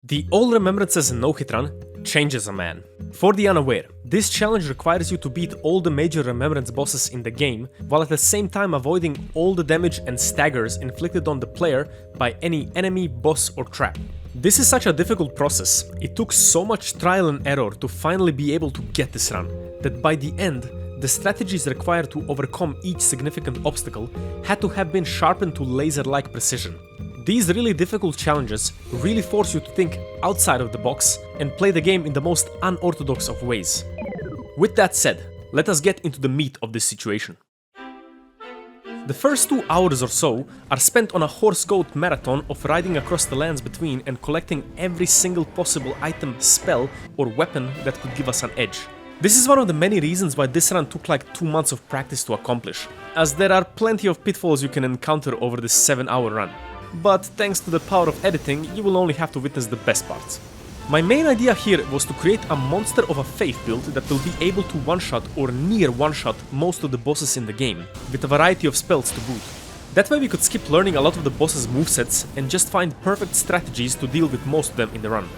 The All Remembrances no-hit run changes a man. For the unaware, this challenge requires you to beat all the major Remembrance bosses in the game, while at the same time avoiding all the damage and staggers inflicted on the player by any enemy, boss or trap. This is such a difficult process, it took so much trial and error to finally be able to get this run, that by the end, the strategies required to overcome each significant obstacle had to have been sharpened to laser-like precision. These really difficult challenges really force you to think outside of the box and play the game in the most unorthodox of ways. With that said, let us get into the meat of this situation. The first 2 hours or so are spent on a horse-goat marathon of riding across the lands between and collecting every single possible item, spell or weapon that could give us an edge. This is one of the many reasons why this run took like 2 months of practice to accomplish, as there are plenty of pitfalls you can encounter over this 7-hour run. But thanks to the power of editing, you will only have to witness the best parts. My main idea here was to create a monster of a faith build that will be able to one-shot or near one-shot most of the bosses in the game, with a variety of spells to boot. That way we could skip learning a lot of the boss's movesets and just find perfect strategies to deal with most of them in the run.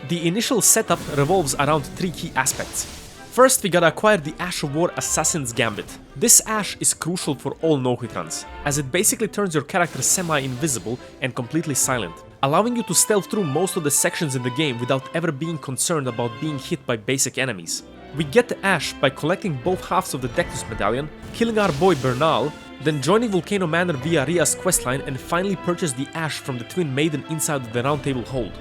The initial setup revolves around 3 key aspects. First, we gotta acquire the Ash of War Assassin's Gambit. This Ash is crucial for all no-hit runs, as it basically turns your character semi-invisible and completely silent, allowing you to stealth through most of the sections in the game without ever being concerned about being hit by basic enemies. We get the Ash by collecting both halves of the Dectus Medallion, killing our boy Bernal, then joining Volcano Manor via Ria's questline and finally purchase the Ash from the Twin Maiden inside the Round Table Hold.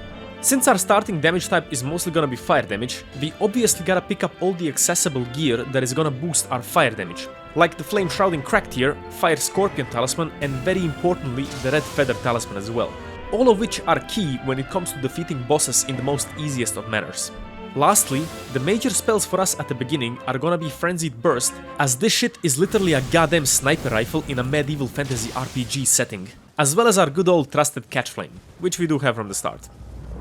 Since our starting damage type is mostly gonna be fire damage, we obviously gotta pick up all the accessible gear that is gonna boost our fire damage, like the Flame Shrouding Crack Tier, Fire Scorpion Talisman and very importantly the Red Feather Talisman as well, all of which are key when it comes to defeating bosses in the most easiest of manners. Lastly, the major spells for us at the beginning are gonna be Frenzied Burst, as this shit is literally a goddamn sniper rifle in a medieval fantasy RPG setting, as well as our good old trusted Catch Flame, which we do have from the start.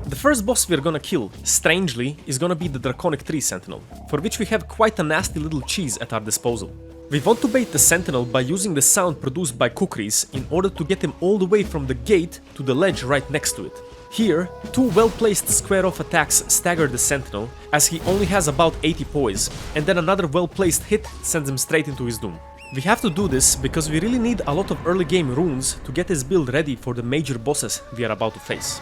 The first boss we're gonna kill, strangely, is gonna be the Draconic Tree Sentinel, for which we have quite a nasty little cheese at our disposal. We want to bait the Sentinel by using the sound produced by Kukris in order to get him all the way from the gate to the ledge right next to it. Here, 2 well-placed square-off attacks stagger the Sentinel, as he only has about 80 poise, and then another well-placed hit sends him straight into his doom. We have to do this because we really need a lot of early game runes to get this build ready for the major bosses we are about to face.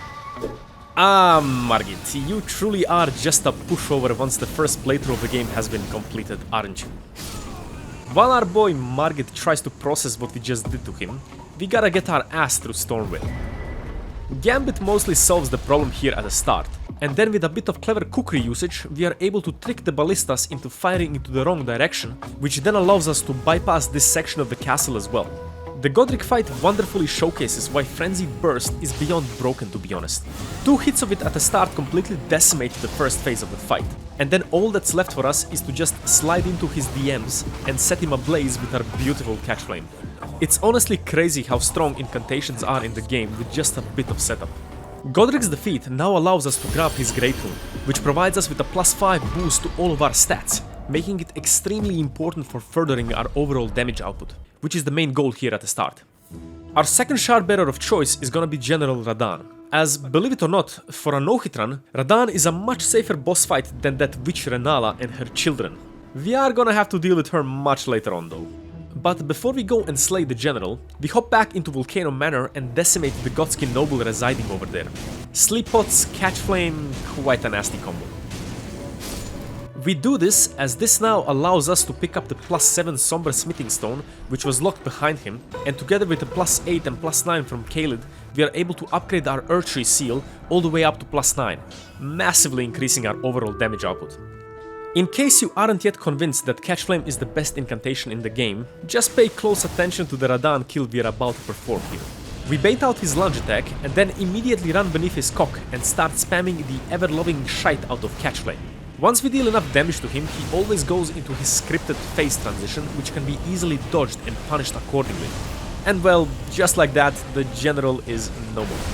Ah, Margit, you truly are just a pushover once the first playthrough of the game has been completed, aren't you? While our boy Margit tries to process what we just did to him, we gotta get our ass through Stormwind. Gambit mostly solves the problem here at the start, and then with a bit of clever kukri usage, we are able to trick the ballistas into firing into the wrong direction, which then allows us to bypass this section of the castle as well. The Godric fight wonderfully showcases why Frenzied Burst is beyond broken, to be honest. 2 hits of it at the start completely decimate the first phase of the fight, and then all that's left for us is to just slide into his DMs and set him ablaze with our beautiful Catch Flame. It's honestly crazy how strong Incantations are in the game with just a bit of setup. Godric's defeat now allows us to grab his Great Rune, which provides us with a +5 boost to all of our stats, making it extremely important for furthering our overall damage output, which is the main goal here at the start. Our second shard bearer of choice is gonna be General Radahn, as, believe it or not, for a no-hit run, Radahn is a much safer boss fight than that witch Renala and her children. We are gonna have to deal with her much later on though. But before we go and slay the general, we hop back into Volcano Manor and decimate the Godskin noble residing over there. Sleep Pots, Catch Flame, quite a nasty combo. We do this as this now allows us to pick up the +7 Somber Smithing Stone, which was locked behind him, and together with the +8 and +9 from Caelid, we are able to upgrade our Earthtree seal all the way up to +9, massively increasing our overall damage output. In case you aren't yet convinced that Catch Flame is the best incantation in the game, just pay close attention to the Radahn kill we are about to perform here. We bait out his lunge attack and then immediately run beneath his cock and start spamming the ever-loving shite out of Catch Flame. Once we deal enough damage to him, he always goes into his scripted phase transition, which can be easily dodged and punished accordingly. And well, just like that, the general is no more.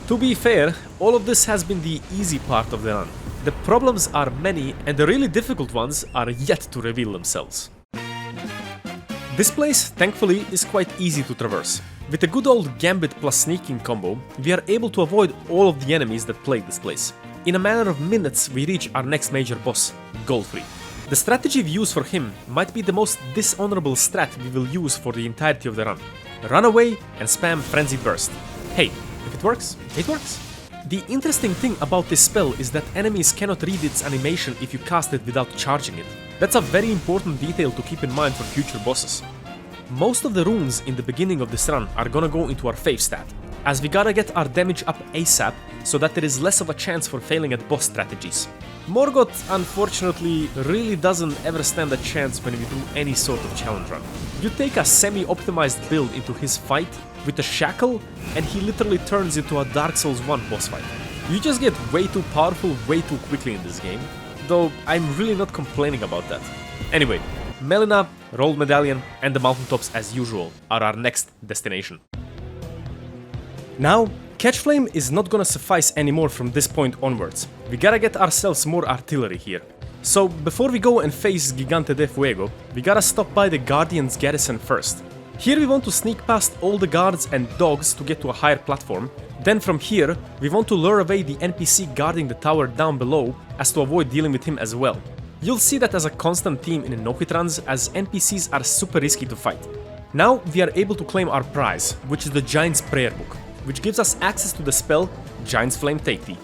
To be fair, all of this has been the easy part of the run. The problems are many, and the really difficult ones are yet to reveal themselves. This place, thankfully, is quite easy to traverse. With a good old Gambit plus sneaking combo, we are able to avoid all of the enemies that plague this place. In a matter of minutes, we reach our next major boss, Godfrey. The strategy we use for him might be the most dishonorable strat we will use for the entirety of the run. Run away and spam Frenzy Burst. Hey, if it works, it works. The interesting thing about this spell is that enemies cannot read its animation if you cast it without charging it. That's a very important detail to keep in mind for future bosses. Most of the runes in the beginning of this run are gonna go into our fave stat, as we gotta get our damage up ASAP so that there is less of a chance for failing at boss strategies. Morgoth, unfortunately, really doesn't ever stand a chance when we do any sort of challenge run. You take a semi-optimized build into his fight with a shackle and he literally turns into a Dark Souls 1 boss fight. You just get way too powerful way too quickly in this game, though I'm really not complaining about that. Anyway, Melina, Rolled Medallion and the mountaintops as usual are our next destination. Now, Catch Flame is not gonna suffice anymore from this point onwards. We gotta get ourselves more artillery here. So before we go and face Gigante de Fuego, we gotta stop by the Guardian's garrison first. Here we want to sneak past all the guards and dogs to get to a higher platform. Then from here, we want to lure away the NPC guarding the tower down below as to avoid dealing with him as well. You'll see that as a constant theme in Nohit runs, as NPCs are super risky to fight. Now we are able to claim our prize, which is the Giant's Prayer Book, which gives us access to the spell Giant's Flame Take Thee.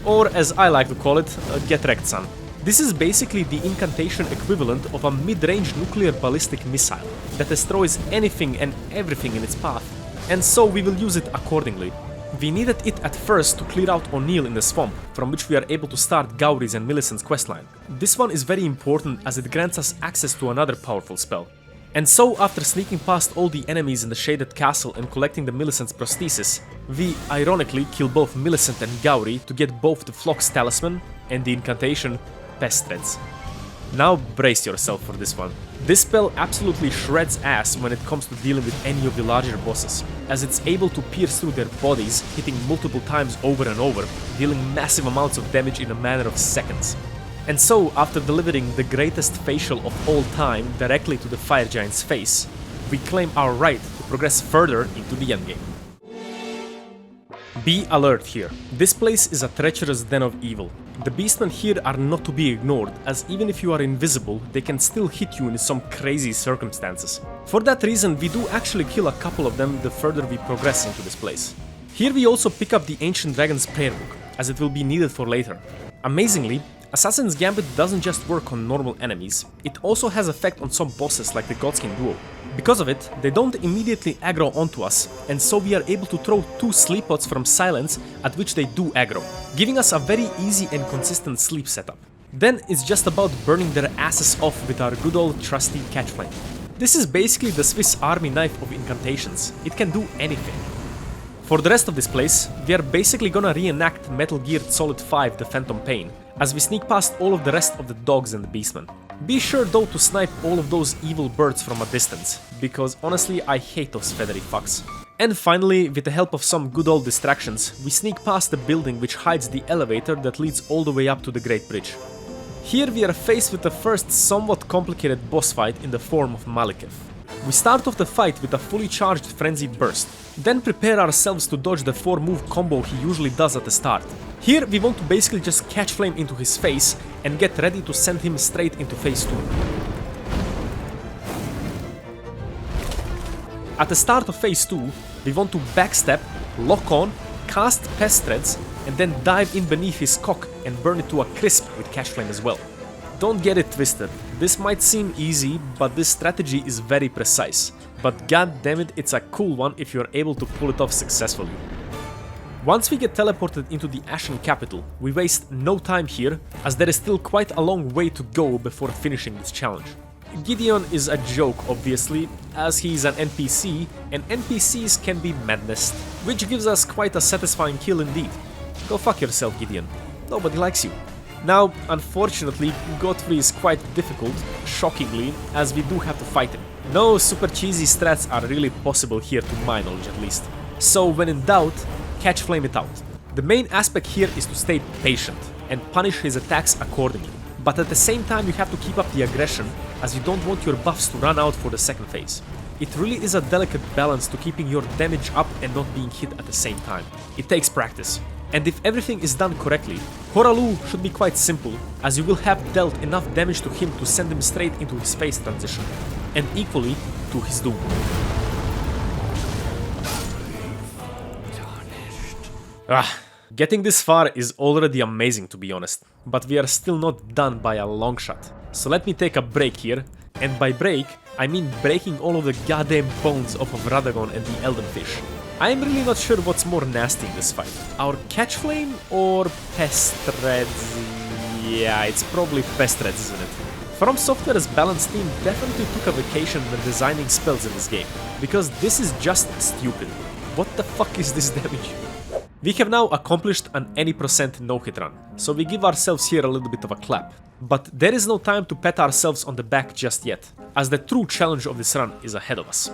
Or as I like to call it, Get Wrecked Son. This is basically the incantation equivalent of a mid-range nuclear ballistic missile that destroys anything and everything in its path, and so we will use it accordingly. We needed it at first to clear out O'Neill in the swamp, from which we are able to start Gauri's and Millicent's questline. This one is very important as it grants us access to another powerful spell. And so, after sneaking past all the enemies in the Shaded Castle and collecting the Millicent's prosthesis, we ironically kill both Millicent and Gauri to get both the Flock's Talisman and the incantation Pest Threads. Now brace yourself for this one. This spell absolutely shreds ass when it comes to dealing with any of the larger bosses, as it's able to pierce through their bodies, hitting multiple times over and over, dealing massive amounts of damage in a matter of seconds. And so, after delivering the greatest facial of all time directly to the Fire Giant's face, we claim our right to progress further into the endgame. Be alert here. This place is a treacherous den of evil. The beastmen here are not to be ignored, as even if you are invisible, they can still hit you in some crazy circumstances. For that reason, we do actually kill a couple of them the further we progress into this place. Here we also pick up the Ancient Dragon's Prayer Book, as it will be needed for later. Amazingly, Assassin's Gambit doesn't just work on normal enemies, it also has effect on some bosses like the Godskin duo. Because of it, they don't immediately aggro onto us, and so we are able to throw 2 sleep pots from silence at which they do aggro, giving us a very easy and consistent sleep setup. Then it's just about burning their asses off with our good old trusty Catch Flame. This is basically the Swiss Army knife of incantations, it can do anything. For the rest of this place, we are basically gonna reenact Metal Gear Solid 5 The Phantom Pain, as we sneak past all of the rest of the dogs and the beastmen. Be sure though to snipe all of those evil birds from a distance, because honestly I hate those feathery fucks. And finally, with the help of some good old distractions, we sneak past the building which hides the elevator that leads all the way up to the Great Bridge. Here we are faced with the first somewhat complicated boss fight in the form of Malekith. We start off the fight with a fully charged Frenzied Burst, then prepare ourselves to dodge the 4-move combo he usually does at the start. Here we want to basically just Catch Flame into his face and get ready to send him straight into phase 2. At the start of phase 2, we want to backstep, lock on, cast Pest Threads, and then dive in beneath his cock and burn it to a crisp with Catch Flame as well. Don't get it twisted, this might seem easy, but this strategy is very precise. But god damn it, it's a cool one if you're able to pull it off successfully. Once we get teleported into the Ashen Capital, we waste no time here, as there is still quite a long way to go before finishing this challenge. Gideon is a joke obviously, as he is an NPC, and NPCs can be madness, which gives us quite a satisfying kill indeed. Go fuck yourself, Gideon. Nobody likes you. Now, unfortunately, Godfrey is quite difficult, shockingly, as we do have to fight him. No super cheesy strats are really possible here to my knowledge at least. So when in doubt, Catch Flame it out. The main aspect here is to stay patient and punish his attacks accordingly. But at the same time you have to keep up the aggression, as you don't want your buffs to run out for the second phase. it really is a delicate balance to keeping your damage up and not being hit at the same time. It takes practice. And if everything is done correctly, Horalu should be quite simple, as you will have dealt enough damage to him to send him straight into his phase transition, and equally to his doom. Getting this far is already amazing, to be honest, but we are still not done by a long shot. So let me take a break here, and by break, I mean breaking all of the goddamn bones off of Radagon and the Elden fish. I am really not sure what's more nasty in this fight, our catch flame or Pestreds? Yeah, it's probably Pestreds, isn't it? From Software's balance team definitely took a vacation when designing spells in this game, because this is just stupid. What the fuck is this damage? We have now accomplished an any % no-hit run, so we give ourselves here a little bit of a clap. But there is no time to pat ourselves on the back just yet, as the true challenge of this run is ahead of us.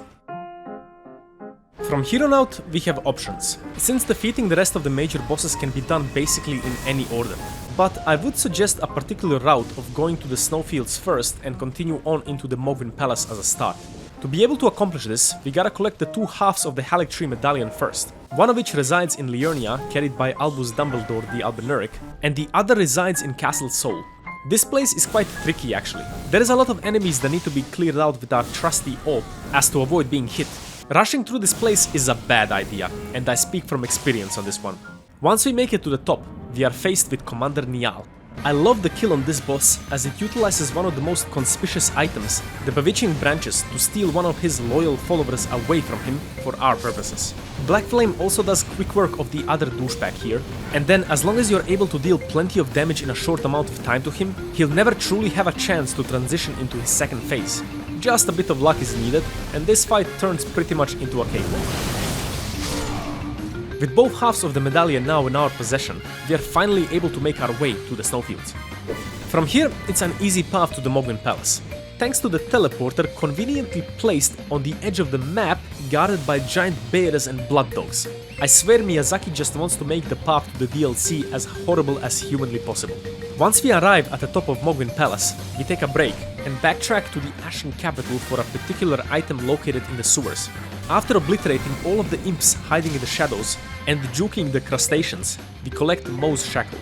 From here on out, we have options, since defeating the rest of the major bosses can be done basically in any order. But I would suggest a particular route of going to the snowfields first and continue on into the Mogwin Palace as a start. To be able to accomplish this, we gotta collect the two halves of the Halic Tree Medallion first, one of which resides in Liurnia, carried by Albus Dumbledore the Albinauric, and the other resides in Castle Sol. This place is quite tricky actually. There is a lot of enemies that need to be cleared out with our trusty orb, as to avoid being hit. Rushing through this place is a bad idea, and I speak from experience on this one. Once we make it to the top, we are faced with Commander Niall. I love the kill on this boss, as it utilizes one of the most conspicuous items, the Bewitching Branches, to steal one of his loyal followers away from him for our purposes. Black Flame also does quick work of the other douchebag here, and then as long as you're able to deal plenty of damage in a short amount of time to him, he'll never truly have a chance to transition into his second phase. Just a bit of luck is needed, and this fight turns pretty much into a cakewalk. With both halves of the medallion now in our possession, we are finally able to make our way to the snowfields. From here, it's an easy path to the Mogwin Palace, thanks to the teleporter conveniently placed on the edge of the map, guarded by giant bears and blood dogs. I swear Miyazaki just wants to make the path to the DLC as horrible as humanly possible. Once we arrive at the top of Mogwin Palace, we take a break and backtrack to the Ashen Capital for a particular item located in the sewers. After obliterating all of the imps hiding in the shadows and juking the crustaceans, we collect Mo's shackle.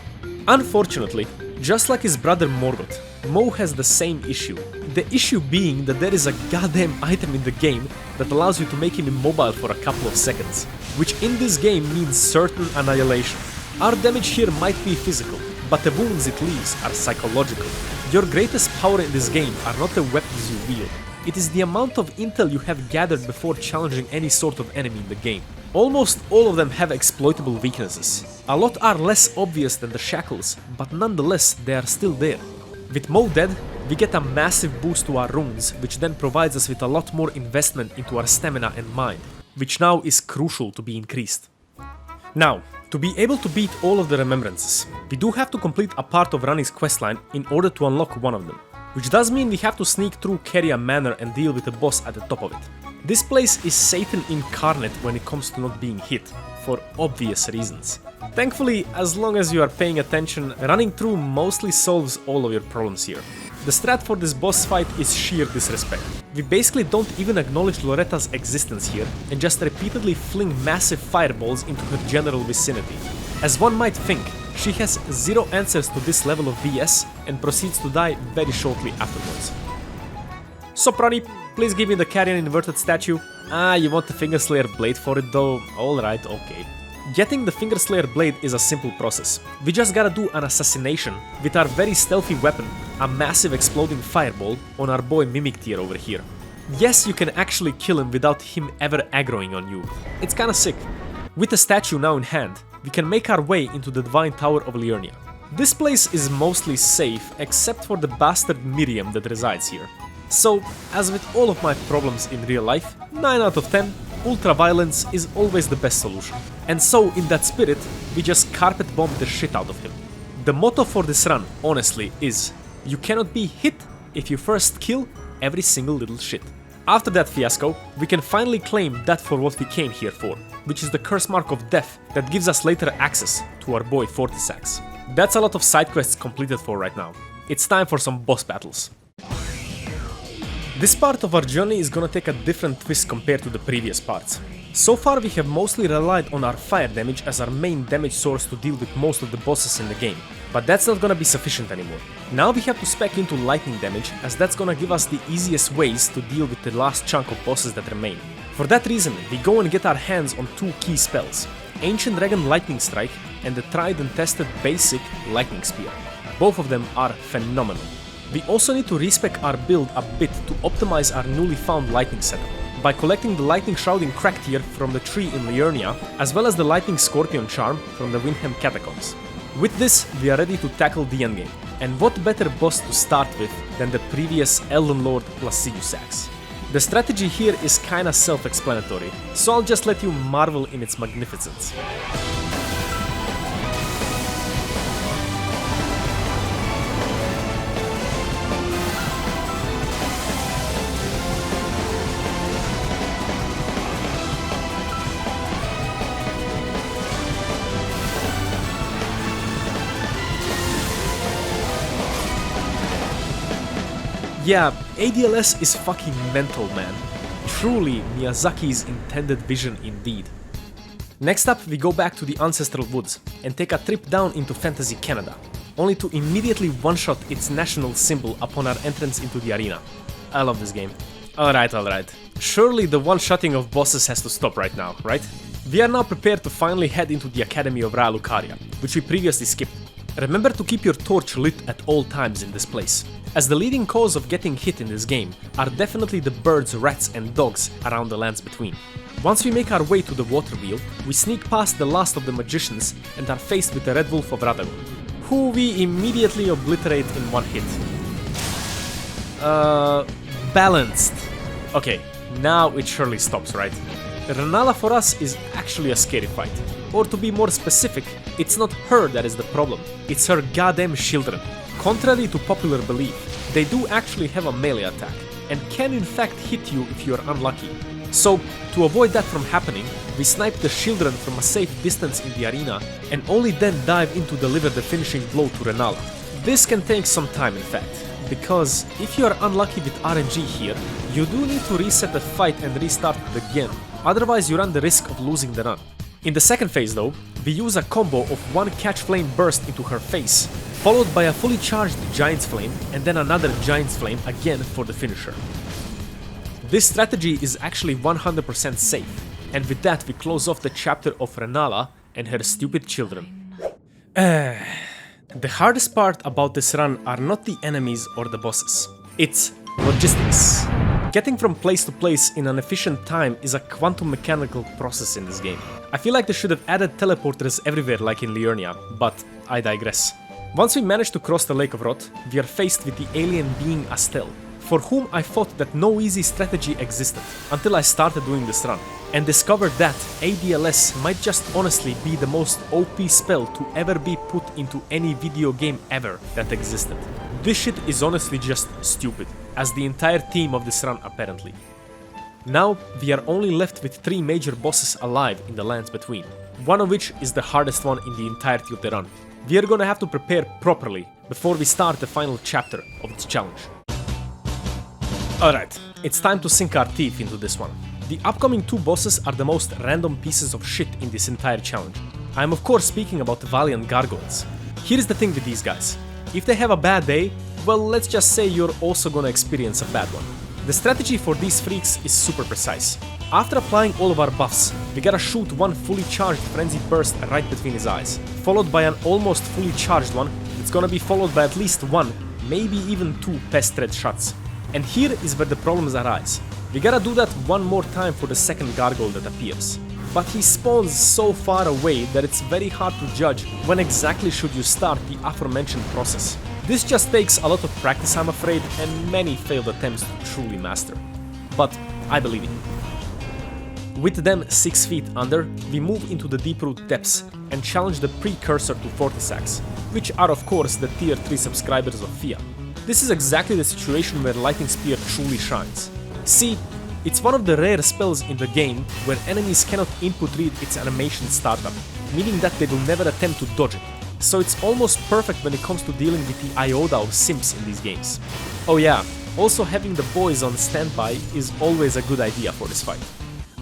Unfortunately, just like his brother Morgoth, Mo has the same issue. The issue being that there is a goddamn item in the game that allows you to make him immobile for a couple of seconds, which in this game means certain annihilation. Our damage here might be physical, but the wounds it leaves are psychological. Your greatest power in this game are not the weapons you wield. It is the amount of intel you have gathered before challenging any sort of enemy in the game. Almost all of them have exploitable weaknesses. A lot are less obvious than the shackles, but nonetheless they are still there. With Mo dead, we get a massive boost to our runes, which then provides us with a lot more investment into our stamina and mind, which now is crucial to be increased. Now, to be able to beat all of the Remembrances, we do have to complete a part of Ranni's questline in order to unlock one of them, which does mean we have to sneak through Keria Manor and deal with the boss at the top of it. This place is Satan incarnate when it comes to not being hit, for obvious reasons. Thankfully, as long as you are paying attention, running through mostly solves all of your problems here. The strat for this boss fight is sheer disrespect. We basically don't even acknowledge Loretta's existence here, and just repeatedly fling massive fireballs into her general vicinity. As one might think, she has zero answers to this level of BS and proceeds to die very shortly afterwards. Soprani, please give me the Carrion inverted statue. Ah, you want the Fingerslayer blade for it though? Alright, okay. Getting the Fingerslayer blade is a simple process. We just gotta do an assassination with our very stealthy weapon, a massive exploding fireball, on our boy Mimic tier over here. Yes, you can actually kill him without him ever aggroing on you. It's kinda sick. With the statue now in hand, we can make our way into the Divine Tower of Liurnia. This place is mostly safe, except for the bastard Miriam that resides here. So, as with all of my problems in real life, 9 out of 10, ultra-violence is always the best solution. And so, in that spirit, we just carpet bomb the shit out of him. The motto for this run, honestly, is: you cannot be hit if you first kill every single little shit. After that fiasco, we can finally claim that for what we came here for, which is the curse mark of death that gives us later access to our boy Fortisax. That's a lot of side quests completed for right now. It's time for some boss battles. This part of our journey is gonna take a different twist compared to the previous parts. So far we have mostly relied on our fire damage as our main damage source to deal with most of the bosses in the game, but that's not gonna be sufficient anymore. Now we have to spec into lightning damage, as that's gonna give us the easiest ways to deal with the last chunk of bosses that remain. For that reason, we go and get our hands on two key spells: Ancient Dragon Lightning Strike and the tried and tested basic Lightning Spear. Both of them are phenomenal. We also need to respec our build a bit to optimize our newly found lightning setup, by collecting the Lightning Shrouding Crack tier from the tree in Liurnia, as well as the Lightning Scorpion Charm from the Windhelm Catacombs. With this, we are ready to tackle the endgame, and what better boss to start with than the previous Elden Lord Placidusax. The strategy here is kinda self-explanatory, so I'll just let you marvel in its magnificence. Yeah, ADLS is fucking mental, man. Truly Miyazaki's intended vision indeed. Next up, we go back to the Ancestral Woods and take a trip down into Fantasy Canada, only to immediately one-shot its national symbol upon our entrance into the arena. I love this game. Alright. Surely the one-shotting of bosses has to stop right now, right? We are now prepared to finally head into the Academy of Lucaria, which we previously skipped. Remember to keep your torch lit at all times in this place, as the leading cause of getting hit in this game are definitely the birds, rats and dogs around the lands between. Once we make our way to the water wheel, we sneak past the last of the magicians and are faced with the Red Wolf of Radagon, who we immediately obliterate in one hit. Balanced. Okay, now it surely stops, right? Renala for us is actually a scary fight. Or to be more specific, it's not her that is the problem, it's her goddamn children. Contrary to popular belief, they do actually have a melee attack, and can in fact hit you if you are unlucky. So, to avoid that from happening, we snipe the children from a safe distance in the arena, and only then dive in to deliver the finishing blow to Renala. This can take some time in fact, because if you are unlucky with RNG here, you do need to reset the fight and restart it again, otherwise you run the risk of losing the run. In the second phase though, we use a combo of one Catch Flame burst into her face, followed by a fully charged Giant's Flame and then another Giant's Flame again for the finisher. This strategy is actually 100% safe, and with that we close off the chapter of Renala and her stupid children. The hardest part about this run are not the enemies or the bosses, it's logistics. Getting from place to place in an efficient time is a quantum mechanical process in this game. I feel like they should have added teleporters everywhere like in Liurnia, but I digress. Once we manage to cross the Lake of Rot, we are faced with the alien being Astel, for whom I thought that no easy strategy existed until I started doing this run, and discovered that ADLS might just honestly be the most OP spell to ever be put into any video game ever that existed. This shit is honestly just stupid, as the entire team of this run apparently. Now we are only left with 3 major bosses alive in the lands between, one of which is the hardest one in the entirety of the run. We are gonna have to prepare properly before we start the final chapter of this challenge. Alright, it's time to sink our teeth into this one. The upcoming 2 bosses are the most random pieces of shit in this entire challenge. I am of course speaking about the Valiant Gargoyles. Here's the thing with these guys. If they have a bad day, well, let's just say you're also gonna experience a bad one. The strategy for these freaks is super precise. After applying all of our buffs, we gotta shoot one fully charged Frenzied Burst right between his eyes, followed by an almost fully charged one that's gonna be followed by at least 1, maybe even 2 Pest Red shots. And here is where the problems arise. We gotta do that one more time for the second gargoyle that appears. But he spawns so far away that it's very hard to judge when exactly should you start the aforementioned process. This just takes a lot of practice, I'm afraid, and many failed attempts to truly master. But I believe in you. With them 6 feet under, we move into the Deep-Root Depths and challenge the precursor to Fortisax, which are of course the tier 3 subscribers of Fia. This is exactly the situation where Lightning Spear truly shines. See, it's one of the rare spells in the game where enemies cannot input read its animation startup, meaning that they will never attempt to dodge it. So it's almost perfect when it comes to dealing with the iota of simps in these games. Oh yeah, Also, having the boys on standby is always a good idea for this fight.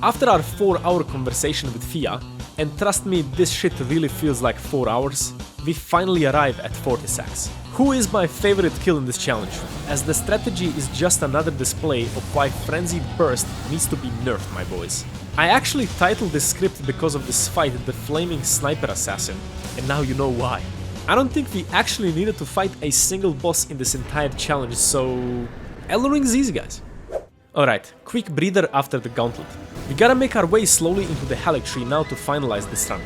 After our 4-hour conversation with Fia, and trust me, this shit really feels like 4 hours, we finally arrive at 40 sacks. Who is my favorite kill in this challenge, as the strategy is just another display of why Frenzied Burst needs to be nerfed, my boys. I actually titled this script because of this fight, the Flaming Sniper Assassin, and now you know why. I don't think we actually needed to fight a single boss in this entire challenge, so Elden Ring is easy, guys. Alright, quick breather after the gauntlet. We gotta make our way slowly into the Halleck tree now to finalize this run.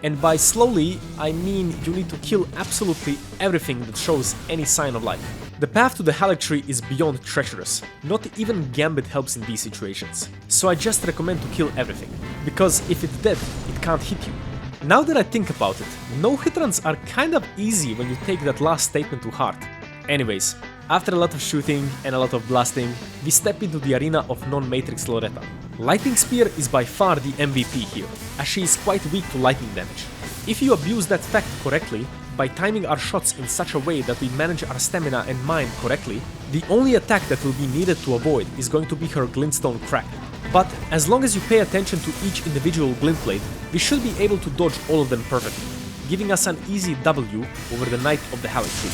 And by slowly, I mean you need to kill absolutely everything that shows any sign of life. The path to the Halleck tree is beyond treacherous, not even Gambit helps in these situations. So I just recommend to kill everything, because if it's dead, it can't hit you. Now that I think about it, no-hit runs are kind of easy when you take that last statement to heart. Anyways, after a lot of shooting and a lot of blasting, we step into the arena of non-Matrix Loretta. Lightning Spear is by far the MVP here, as she is quite weak to lightning damage. If you abuse that fact correctly, by timing our shots in such a way that we manage our stamina and mind correctly, the only attack that will be needed to avoid is going to be her Glintstone Crack. But as long as you pay attention to each individual glint blade, we should be able to dodge all of them perfectly, giving us an easy W over the Knight of the Halleck tree.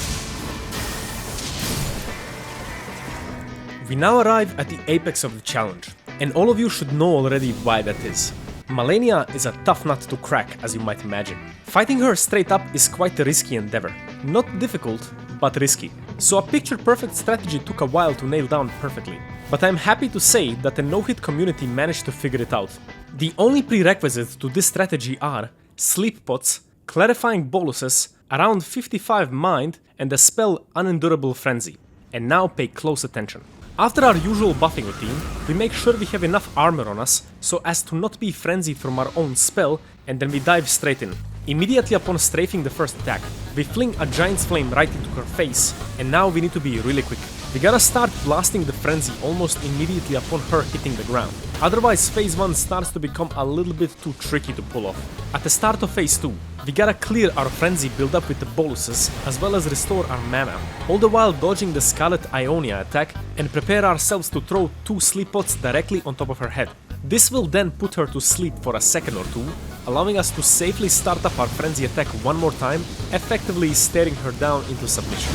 We now arrive at the apex of the challenge, and all of you should know already why that is. Malenia is a tough nut to crack, as you might imagine. Fighting her straight up is quite a risky endeavor. Not difficult, but risky. So a picture-perfect strategy took a while to nail down perfectly. But I'm happy to say that the no-hit community managed to figure it out. The only prerequisites to this strategy are sleep pots, clarifying boluses, around 55 mind, and the spell Unendurable Frenzy. And now pay close attention. After our usual buffing routine, we make sure we have enough armor on us so as to not be frenzied from our own spell, and then we dive straight in. Immediately upon strafing the first attack, we fling a Giant's Flame right into her face, and now we need to be really quick. We gotta start blasting the frenzy almost immediately upon her hitting the ground. Otherwise, phase 1 starts to become a little bit too tricky to pull off. At the start of phase 2, we gotta clear our frenzy build-up with the boluses, as well as restore our mana, all the while dodging the Scarlet Ionia attack and prepare ourselves to throw 2 sleep pots directly on top of her head. This will then put her to sleep for a second or two, allowing us to safely start up our frenzy attack one more time, effectively staring her down into submission.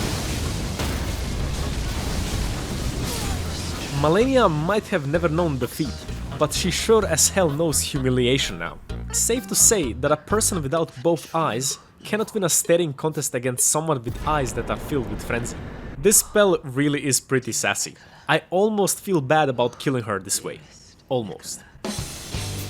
Malenia might have never known defeat, but she sure as hell knows humiliation now. Safe to say that a person without both eyes cannot win a staring contest against someone with eyes that are filled with frenzy. This spell really is pretty sassy. I almost feel bad about killing her this way. Almost.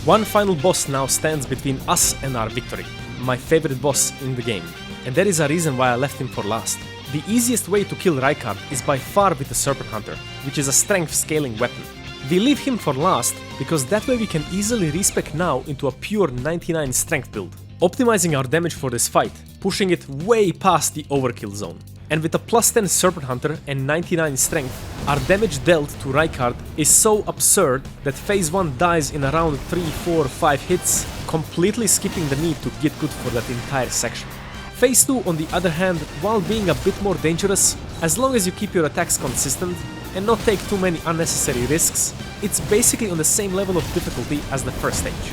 One final boss now stands between us and our victory, my favorite boss in the game, and there is a reason why I left him for last. The easiest way to kill Rykard is by far with the Serpent Hunter, which is a strength scaling weapon. We leave him for last because that way we can easily respec now into a pure 99 strength build, optimizing our damage for this fight, pushing it way past the overkill zone. And with a plus 10 Serpent Hunter and 99 strength, our damage dealt to Rykard is so absurd that phase 1 dies in around 3, 4, 5 hits, completely skipping the need to get good for that entire section. Phase 2, on the other hand, while being a bit more dangerous, as long as you keep your attacks consistent and not take too many unnecessary risks, it's basically on the same level of difficulty as the first stage.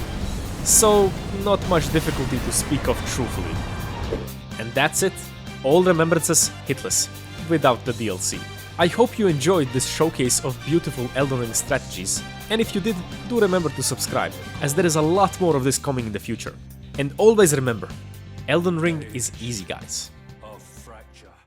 So, not much difficulty to speak of truthfully. And that's it. All Remembrances hitless, without the DLC. I hope you enjoyed this showcase of beautiful Elden Ring strategies, and if you did, do remember to subscribe, as there is a lot more of this coming in the future. And always remember, Elden Ring is easy, guys.